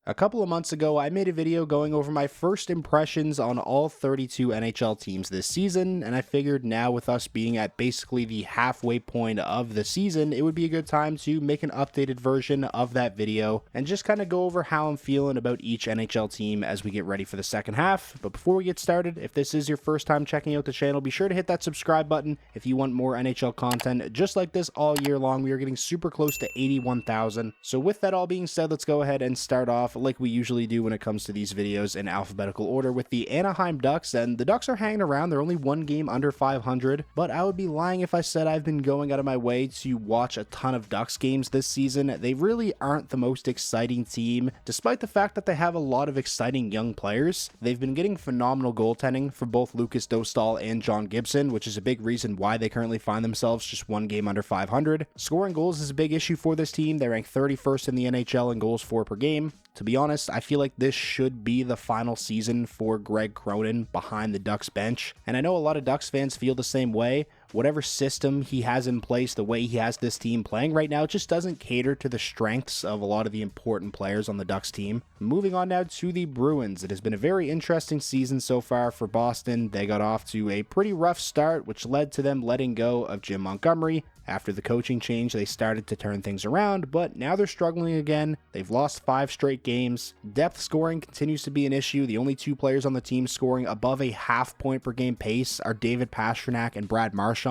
A couple of months ago, I made a video going over my first impressions on all 32 NHL teams this season, and I figured now with us being at basically the halfway point of the season, it would be a good time to make an updated version of that video and just kind of go over how I'm feeling about each NHL team as we get ready for the second half. But before we get started, if this is your first time checking out the channel, be sure to hit that subscribe button if you want more NHL content just like this all year long. We are getting super close to 81,000. So with that all being said, let's go ahead and start off like we usually do when it comes to these videos in alphabetical order with the Anaheim Ducks. And the Ducks are hanging around. They're only one game under 500, but I would be lying if I said I've been going out of my way to watch a ton of Ducks games this season. They really aren't the most exciting team, despite the fact that they have a lot of exciting young players. They've been getting phenomenal goaltending from both Lucas Dostal and John Gibson, which is a big reason why they currently find themselves just one game under 500. Scoring goals is a big issue for this team. They rank 31st in the NHL in goals for per game. To be honest, I feel like this should be the final season for Greg Cronin behind the Ducks bench, and I know a lot of Ducks fans feel the same way. Whatever system he has in place, the way he has this team playing right now, just doesn't cater to the strengths of a lot of the important players on the Ducks team. Moving on now to the Bruins. It has been a very interesting season so far for Boston. They got off to a pretty rough start, which led to them letting go of Jim Montgomery. After the coaching change, they started to turn things around, but now they're struggling again. They've lost 5 straight games. Depth scoring continues to be an issue. The only 2 players on the team scoring above a half point per game pace are David Pastrnak and Brad Marchand.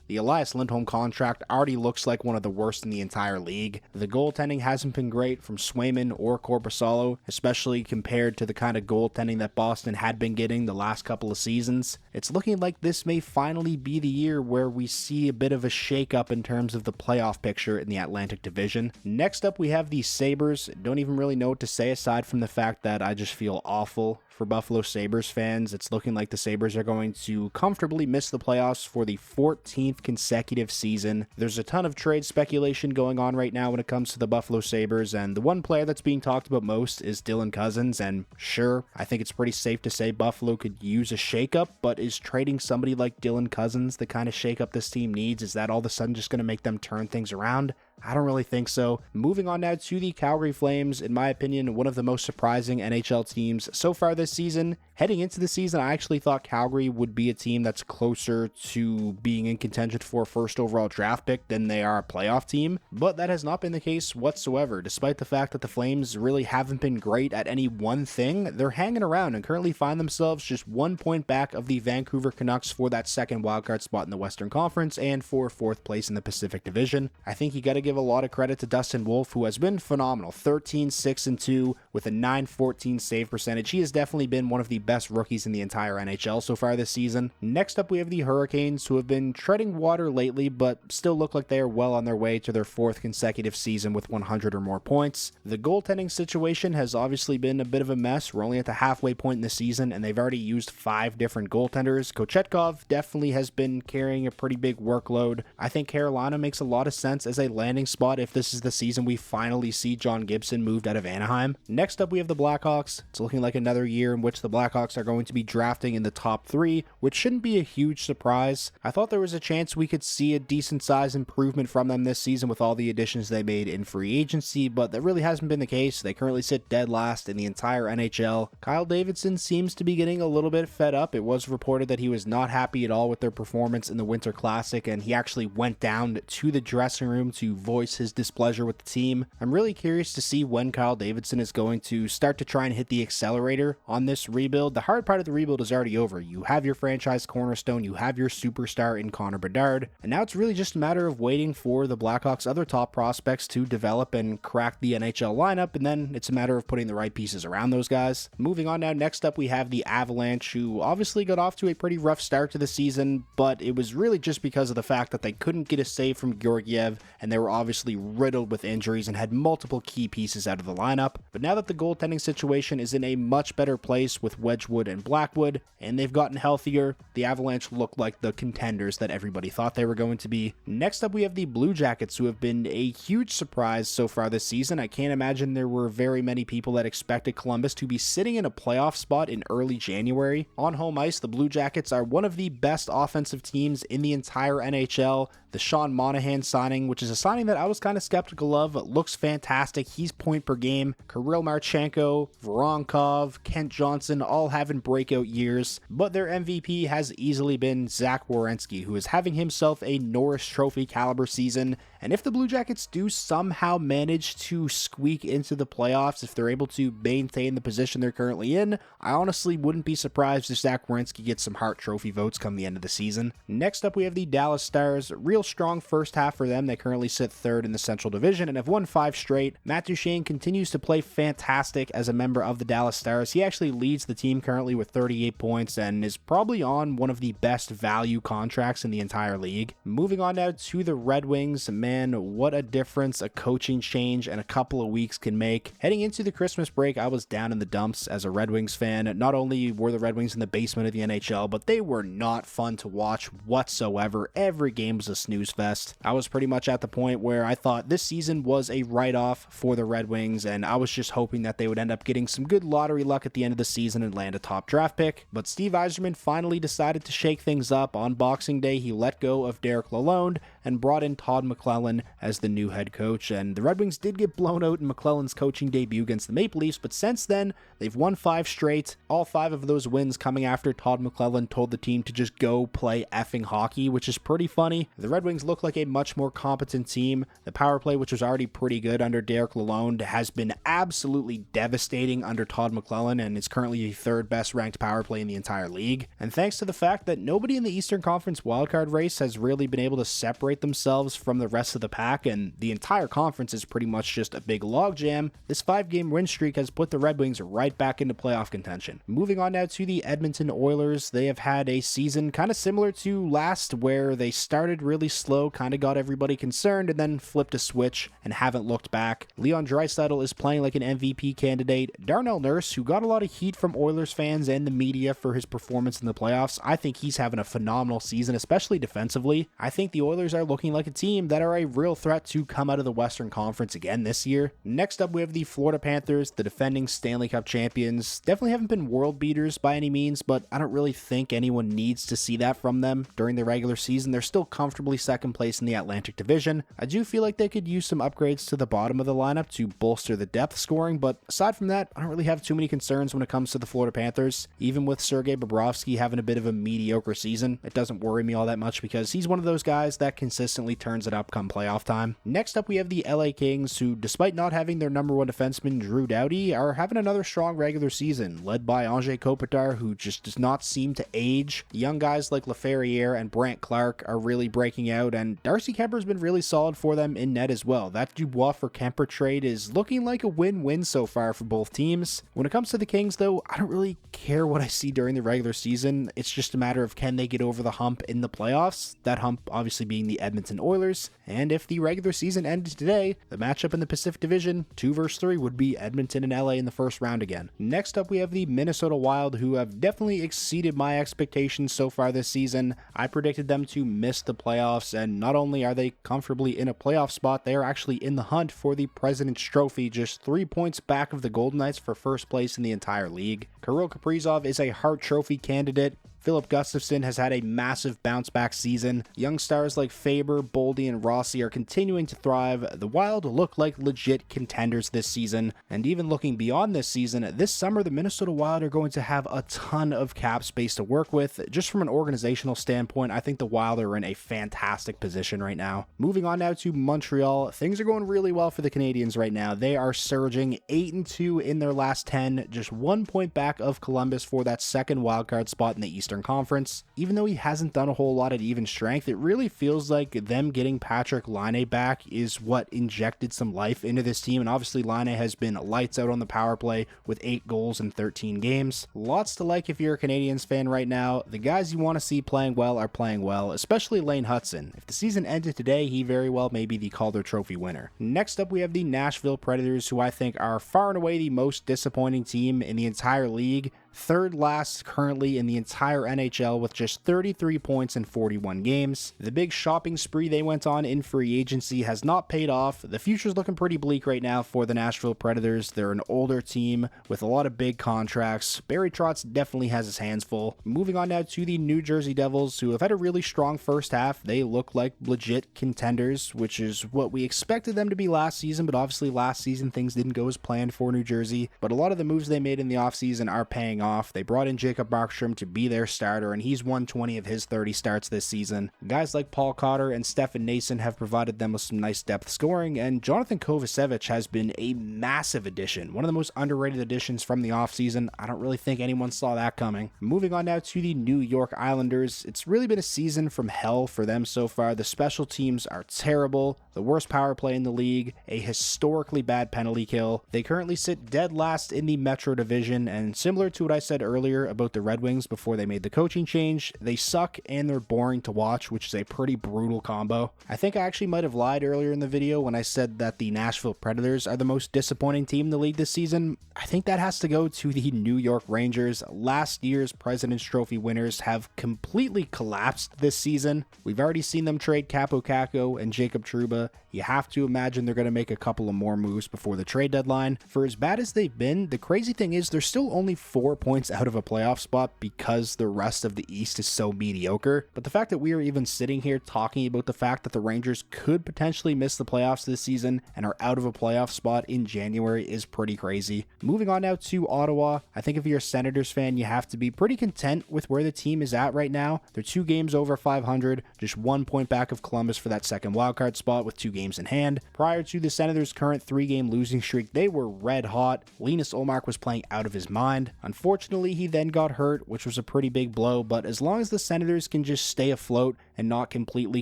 The Elias Lindholm contract already looks like one of the worst in the entire league. The goaltending hasn't been great from Swayman or Korpisalo, especially compared to the kind of goaltending that Boston had been getting the last couple of seasons. It's looking like this may finally be the year where we see a bit of a shakeup in terms of the playoff picture in the Atlantic Division. Next up, we have the Sabres. Don't even really know what to say aside from the fact that I just feel awful for Buffalo Sabres fans. It's looking like the Sabres are going to comfortably miss the playoffs for the 14th consecutive season. There's a ton of trade speculation going on right now when it comes to the Buffalo Sabres, and the one player that's being talked about most is Dylan Cousins. And sure, I think it's pretty safe to say Buffalo could use a shakeup, but is trading somebody like Dylan Cousins the kind of shakeup this team needs? Is that all of a sudden just going to make them turn things around? I don't really think so. Moving on now to the Calgary Flames, in my opinion, one of the most surprising NHL teams so far this season. Heading into the season, I actually thought Calgary would be a team that's closer to being in contention for a first overall draft pick than they are a playoff team, but that has not been the case whatsoever. Despite the fact that the Flames really haven't been great at any one thing, they're hanging around and currently find themselves just 1 point back of the Vancouver Canucks for that second wildcard spot in the Western Conference and for 4th place in the Pacific Division. I think you got to give a lot of credit to Dustin Wolf, who has been phenomenal. 13-6-2 with a .914 save percentage. He has definitely been one of the best rookies in the entire NHL so far this season. Next up, we have the Hurricanes, who have been treading water lately, but still look like they are well on their way to their 4th consecutive season with 100 or more points. The goaltending situation has obviously been a bit of a mess. We're only at the halfway point in the season, and they've already used 5 different goaltenders. Kochetkov definitely has been carrying a pretty big workload. I think Carolina makes a lot of sense as a landing spot if this is the season we finally see John Gibson moved out of Anaheim. Next up, we have the Blackhawks. It's looking like another year in which the Blackhawks are going to be drafting in the top 3, which shouldn't be a huge surprise. I thought there was a chance we could see a decent size improvement from them this season with all the additions they made in free agency, but that really hasn't been the case. They currently sit dead last in the entire NHL. Kyle Davidson seems to be getting a little bit fed up. It was reported that he was not happy at all with their performance in the Winter Classic, and he actually went down to the dressing room to voice his displeasure with the team. I'm really curious to see when Kyle Davidson is going to start to try and hit the accelerator on this rebuild. The hard part of the rebuild is already over. You have your franchise cornerstone, you have your superstar in Connor Bedard, and now it's really just a matter of waiting for the Blackhawks' other top prospects to develop and crack the NHL lineup, and then it's a matter of putting the right pieces around those guys. Moving on now, next up we have the Avalanche, who obviously got off to a pretty rough start to the season, but it was really just because of the fact that they couldn't get a save from Georgiev, and they were obviously riddled with injuries and had multiple key pieces out of the lineup. But now that the goaltending situation is in a much better place with Wedgwood and Blackwood, and they've gotten healthier, the Avalanche look like the contenders that everybody thought they were going to be. Next up, we have the Blue Jackets, who have been a huge surprise so far this season. I can't imagine there were very many people that expected Columbus to be sitting in a playoff spot in early January. On home ice, the Blue Jackets are one of the best offensive teams in the entire NHL. The Sean Monahan signing, which is a signing that I was kind of skeptical of, looks fantastic. He's point per game. Kirill Marchenko, Voronkov, Kent Johnson, all having breakout years, but their MVP has easily been Zach Werenski, who is having himself a Norris Trophy caliber season. And if the Blue Jackets do somehow manage to squeak into the playoffs, if they're able to maintain the position they're currently in, I honestly wouldn't be surprised if Zach Werenski gets some Hart Trophy votes come the end of the season. Next up, we have the Dallas Stars. Real strong first half for them. They currently sit third in the Central Division and have won 5 straight. Matt Duchene continues to play fantastic as a member of the Dallas Stars. He actually leads the team currently with 38 points and is probably on one of the best value contracts in the entire league. Moving on now to the Red Wings. Man, what a difference a coaching change and a couple of weeks can make. Heading into the Christmas break, I was down in the dumps as a Red Wings fan. Not only were the Red Wings in the basement of the NHL, but they were not fun to watch whatsoever. Every game was a snooze fest. I was pretty much at the point where I thought this season was a write-off for the Red Wings, and I was just hoping that they would end up getting some good lottery luck at the end of the season and land a top draft pick. But Steve Yzerman finally decided to shake things up. On Boxing Day, he let go of Derek Lalonde and brought in Todd McClellan as the new head coach, and the Red Wings did get blown out in McClellan's coaching debut against the Maple Leafs, but since then, they've won 5 straight, all 5 of those wins coming after Todd McClellan told the team to just go play effing hockey, which is pretty funny. The Red Wings look like a much more competent team. The power play, which was already pretty good under Derek Lalonde, has been absolutely devastating under Todd McClellan, and is currently the 3rd best ranked power play in the entire league. And thanks to the fact that nobody in the Eastern Conference wildcard race has really been able to separate themselves from the rest of the pack, and the entire conference is pretty much just a big logjam, this 5-game win streak has put the Red Wings right back into playoff contention. Moving on now to the Edmonton Oilers. They have had a season kind of similar to last, where they started really slow, kind of got everybody concerned, and then flipped a switch and haven't looked back. Leon Draisaitl is playing like an MVP candidate. Darnell Nurse, who got a lot of heat from Oilers fans and the media for his performance in the playoffs, I think he's having a phenomenal season, especially defensively. I think the Oilers are looking like a team that are a real threat to come out of the Western Conference again this year. Next up, we have the Florida Panthers, the defending Stanley Cup champions. Definitely haven't been world beaters by any means, but I don't really think anyone needs to see that from them during the regular season. They're still comfortably second place in the Atlantic Division. I do feel like they could use some upgrades to the bottom of the lineup to bolster the depth scoring, but aside from that, I don't really have too many concerns when it comes to the Florida Panthers. Even with Sergei Bobrovsky having a bit of a mediocre season, it doesn't worry me all that much because he's one of those guys that consistently turns it up come playoff time. Next up, we have the LA Kings, who, despite not having their number 1 defenseman Drew Doughty, are having another strong regular season, led by Anze Kopitar, who just does not seem to age. Young guys like Laferriere and Brant Clark are really breaking out, and Darcy Kemper's been really solid for them in net as well. That Dubois for Kemper trade is looking like a win-win so far for both teams. When it comes to the Kings, though, I don't really care what I see during the regular season. It's just a matter of can they get over the hump in the playoffs, that hump obviously being the Edmonton Oilers, and if the regular season ended today, the matchup in the Pacific Division, 2 versus 3, would be Edmonton and LA in the first round again. Next up, we have the Minnesota Wild, who have definitely exceeded my expectations so far this season. I predicted them to miss the playoffs, and not only are they comfortably in a playoff spot, they are actually in the hunt for the President's Trophy, just 3 points back of the Golden Knights for first place in the entire league. Kirill Kaprizov is a Hart Trophy candidate. Philip Gustafson has had a massive bounce-back season. Young stars like Faber, Boldy, and Rossi are continuing to thrive. The Wild look like legit contenders this season, and even looking beyond this season, this summer the Minnesota Wild are going to have a ton of cap space to work with. Just from an organizational standpoint, I think the Wild are in a fantastic position right now. Moving on now to Montreal, things are going really well for the Canadiens right now. They are surging 8-2 in their last 10, just 1 point back of Columbus for that second wildcard spot in the Eastern Conference. Even though he hasn't done a whole lot at even strength, it really feels like them getting Patrick Laine back is what injected some life into this team, and obviously Laine has been lights out on the power play with 8 goals in 13 games. Lots to like if you're a Canadiens fan right now. The guys you want to see playing well are playing well, especially Lane Hudson. If the season ended today, he very well may be the Calder Trophy winner. Next up, we have the Nashville Predators, who I think are far and away the most disappointing team in the entire league. third last currently in the entire NHL with just 33 points in 41 games. The big shopping spree they went on in free agency has not paid off. The future's looking pretty bleak right now for the Nashville Predators. They're an older team with a lot of big contracts. Barry Trotz definitely has his hands full. Moving on now to the New Jersey Devils, who have had a really strong first half. They look like legit contenders, which is what we expected them to be last season, but obviously last season things didn't go as planned for New Jersey. But a lot of the moves they made in the offseason are paying off. They brought in Jacob Markstrom to be their starter, and he's won 20 of his 30 starts this season. Guys like Paul Cotter and Stefan Nason have provided them with some nice depth scoring, and Jonathan Kovacevic has been a massive addition. One of the most underrated additions from the offseason. I don't really think anyone saw that coming. Moving on now to the New York Islanders. It's really been a season from hell for them so far. The special teams are terrible, the worst power play in the league, a historically bad penalty kill. They currently sit dead last in the Metro Division, and similar to what I said earlier about the Red Wings before they made the coaching change, they suck and they're boring to watch, which is a pretty brutal combo. I think I actually might have lied earlier in the video when I said that the Nashville Predators are the most disappointing team in the league this season. I think that has to go to the New York Rangers. Last year's President's Trophy winners have completely collapsed this season. We've already seen them trade Capo Caco and Jacob Trouba. You have to imagine they're going to make a couple of more moves before the trade deadline. For as bad as they've been, the crazy thing is they're still only 4 points out of a playoff spot because the rest of the East is so mediocre. But the fact that we are even sitting here talking about the fact that the Rangers could potentially miss the playoffs this season and are out of a playoff spot in January is pretty crazy. Moving on now to Ottawa. I think if you're a Senators fan, you have to be pretty content with where the team is at right now. They're 2 games over 500, just 1 point back of Columbus for that second wildcard spot with 2 games in hand. Prior to the Senators' current 3-game losing streak, they were red hot. Linus Ullmark was playing out of his mind. Unfortunately, he then got hurt, which was a pretty big blow, but as long as the Senators can just stay afloat and not completely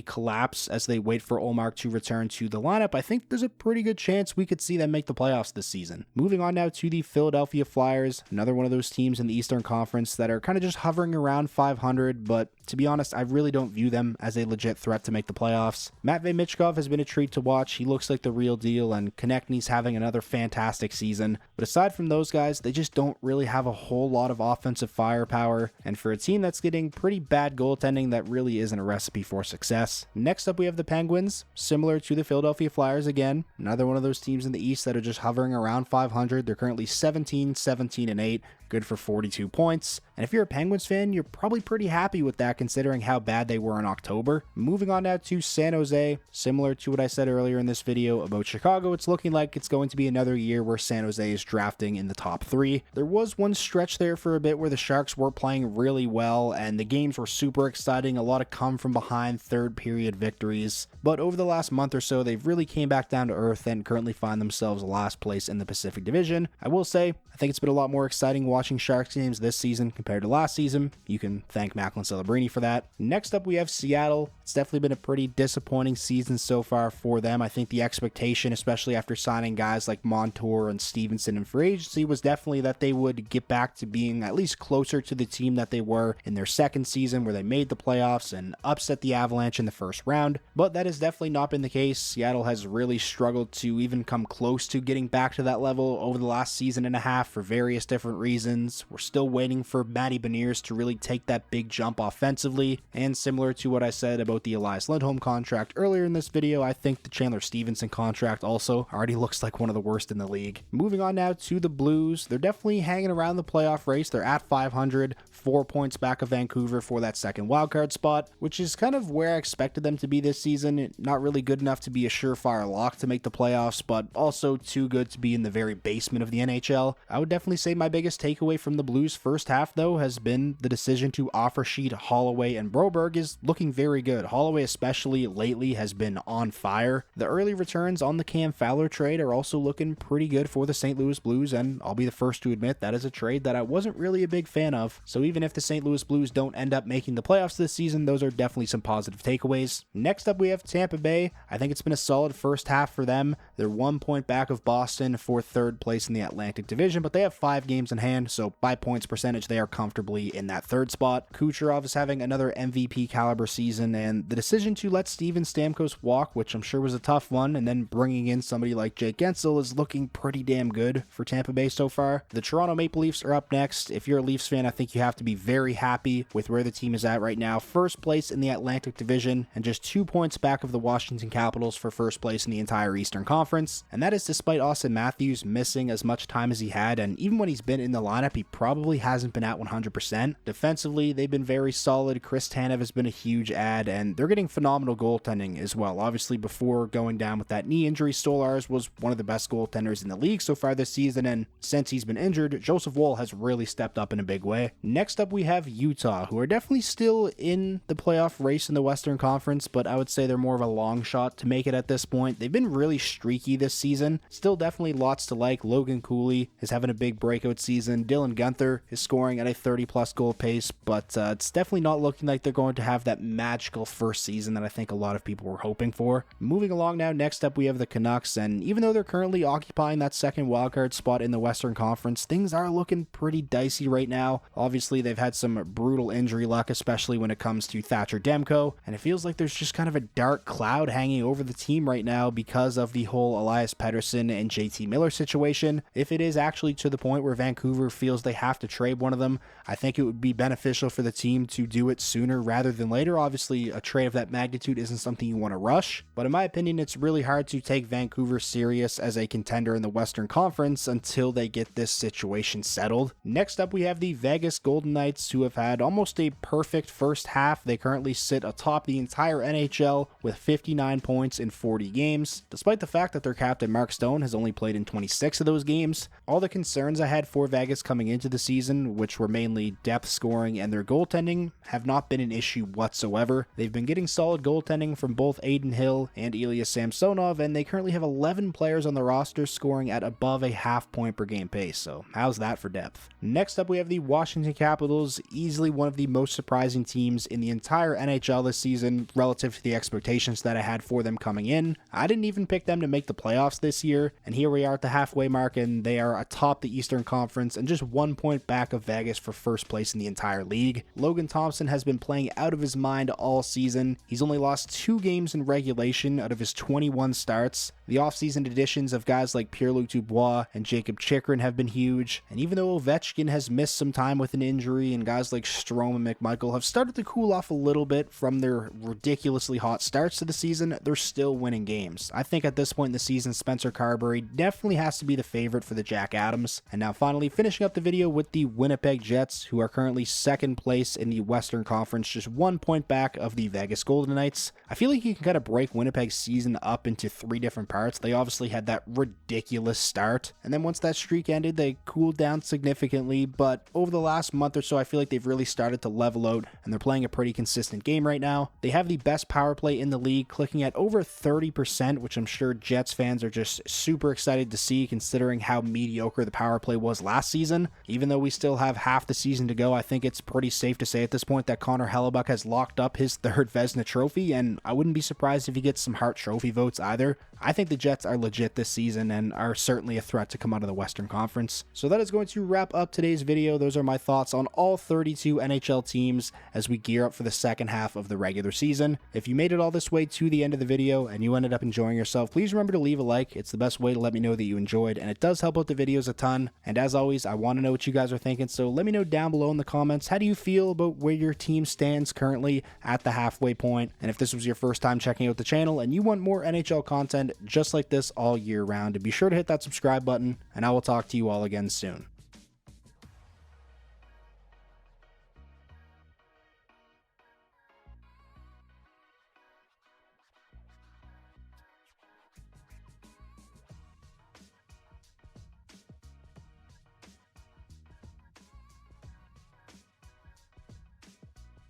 collapse as they wait for Ullmark to return to the lineup, I think there's a pretty good chance we could see them make the playoffs this season. Moving on now to the Philadelphia Flyers, another one of those teams in the Eastern Conference that are kind of just hovering around 500, but to be honest, I really don't view them as a legit threat to make the playoffs. Matvei Michkov has been a treat to watch. He looks like the real deal, and Konechny's having another fantastic season. But aside from those guys, they just don't really have a whole lot of offensive firepower, and for a team that's getting pretty bad goaltending, that really isn't a recipe for success. Next up, we have the Penguins, similar to the Philadelphia Flyers again. Another one of those teams in the East that are just hovering around 500. They're currently 17, 17, and 8. Good for 42 points. And if you're a Penguins fan, you're probably pretty happy with that considering how bad they were in October. Moving on now to San Jose. Similar to what I said earlier in this video about Chicago, it's looking like it's going to be another year where San Jose is drafting in the top 3. There was one stretch there for a bit where the Sharks were playing really well and the games were super exciting, a lot of come from behind third period victories. But over the last month or so, they've really came back down to earth and currently find themselves last place in the Pacific Division. I will say, I think it's been a lot more exciting watching Sharks games this season compared to last season. You can thank Macklin Celebrini for that. Next up, we have Seattle. It's definitely been a pretty disappointing season so far for them. I think the expectation, especially after signing guys like Montour and Stevenson in free agency, was definitely that they would get back to being at least closer to the team that they were in their second season, where they made the playoffs and upset the Avalanche in the first round. But that has definitely not been the case. Seattle has really struggled to even come close to getting back to that level over the last season and a half for various different reasons. We're still waiting for Matty Beniers to really take that big jump offensively, and similar to what I said about the Elias Lindholm contract earlier in this video, I think the Chandler Stevenson contract also already looks like one of the worst in the league. Moving on now to the Blues. They're definitely hanging around the playoff race. They're at 500, 4 points back of Vancouver for that second wildcard spot, which is kind of where I expected them to be this season. Not really good enough to be a surefire lock to make the playoffs, but also too good to be in the very basement of the NHL. I would definitely say my biggest takeaway from the Blues first half, though, has been the decision to offer sheet Holloway, and Broberg is looking very good. Holloway especially lately has been on fire. The early returns on the Cam Fowler trade are also looking pretty good for the St. Louis Blues, and I'll be the first to admit that is a trade that I wasn't really a big fan of. So even if the St. Louis Blues don't end up making the playoffs this season, those are definitely some positive takeaways. Next up, we have Tampa Bay. I think it's been a solid first half for them. They're 1 point back of Boston for third place in the Atlantic Division but they have 5 games in hand, so by points percentage, they are comfortably in that third spot. Kucherov is having another MVP caliber season, and the decision to let Steven Stamkos walk, which I'm sure was a tough one, and then bringing in somebody like Jake Gensel is looking pretty damn good for Tampa Bay so far. The Toronto Maple Leafs are up next. If you're a Leafs fan, I think you have to be very happy with where the team is at right now. First place in the Atlantic Division, and just 2 points back of the Washington Capitals for first place in the entire Eastern Conference, and that is despite Austin Matthews missing as much time as he had, and even when he's been in the lineup, he probably hasn't been at 100%. Defensively, they've been very solid. Chris Tanev has been a huge add, and they're getting phenomenal goaltending as well. Obviously, before going down with that knee injury, Stolarz was one of the best goaltenders in the league so far this season, and since he's been injured, Joseph Woll has really stepped up in a big way. Next up, we have Utah, who are definitely still in the playoff race in the Western Conference, but I would say they're more of a long shot to make it at this point. They've been really streaky this season. Still definitely lots to like. Logan Cooley is having a big breakout season. Dylan Guenther is scoring at a 30-plus goal pace, but it's definitely not looking like they're going to have that magical first season that I think a lot of people were hoping for. Moving along now, next up we have the Canucks, and even though they're currently occupying that second wildcard spot in the Western Conference, things are looking pretty dicey right now. Obviously, they've had some brutal injury luck, especially when it comes to Thatcher Demko, and it feels like there's just kind of a dark cloud hanging over the team right now because of the whole Elias Pettersson and JT Miller situation. If it is actually to the point where Vancouver feels they have to trade one of them, I think it would be beneficial for the team to do it sooner rather than later. Obviously, a trade of that magnitude isn't something you want to rush, but in my opinion, it's really hard to take Vancouver serious as a contender in the Western Conference until they get this situation settled. Next up, we have the Vegas Golden Knights, who have had almost a perfect first half. They currently sit atop the entire NHL with 59 points in 40 games, despite the fact that their captain Mark Stone has only played in 26 of those games. All the concerns I had for Vegas coming into the season, which were mainly depth scoring and their goaltending, have not been an issue whatsoever. They've been getting solid goaltending from both Adin Hill and Ilya Samsonov, and they currently have 11 players on the roster scoring at above a half point per game pace, so how's that for depth? Next up, we have the Washington Capitals, easily one of the most surprising teams in the entire NHL this season relative to the expectations that I had for them coming in. I didn't even pick them to make the playoffs this year, and here we are at the halfway mark, and they are atop the Eastern Conference and just 1 point back of Vegas for first place in the entire league. Logan Thompson has been playing out of his mind all season. He's only lost 2 games in regulation out of his 21 starts. The offseason additions of guys like Pierre-Luc Dubois and Jacob Chychrun have been huge, and even though Ovechkin has missed some time with an injury and guys like Strome and McMichael have started to cool off a little bit from their ridiculously hot starts to the season, they're still winning games. I think at this point in the season, Spencer Carberry definitely has to be the favorite for the Jack Adams. And now finally finishing up the video with the Winnipeg Jets, who are currently second place in the Western Conference, just 1 point back of the Vegas Golden Knights. I feel like you can kind of break Winnipeg's season up into 3 different parts. They obviously had that ridiculous start, and then once that streak ended, they cooled down significantly, but over the last month or so, I feel like they've really started to level out, and they're playing a pretty consistent game right now. They have the best power play in the league, clicking at over 30%, which I'm sure Jets fans are just super excited to see, considering how mediocre the power play was last season. Even though we still have half the season to go, I think it's pretty safe to say at this point that Connor Hellebuck has locked up his 3rd Vezina trophy, and I wouldn't be surprised if he gets some Hart Trophy votes either. I think the Jets are legit this season and are certainly a threat to come out of the Western Conference. So that is going to wrap up today's video. Those are my thoughts on all 32 NHL teams as we gear up for the second half of the regular season. If you made it all this way to the end of the video and you ended up enjoying yourself, please remember to leave a like. It's the best way to let me know that you enjoyed, and it does help out the videos a ton. And as always, I want to know what you guys are thinking, so let me know down below in the comments. How do you feel about where your team stands currently at the halfway point? And if this was your first time checking out the channel and you want more NHL content just like this all year round, be sure to hit that subscribe button, and I will talk to you all again soon.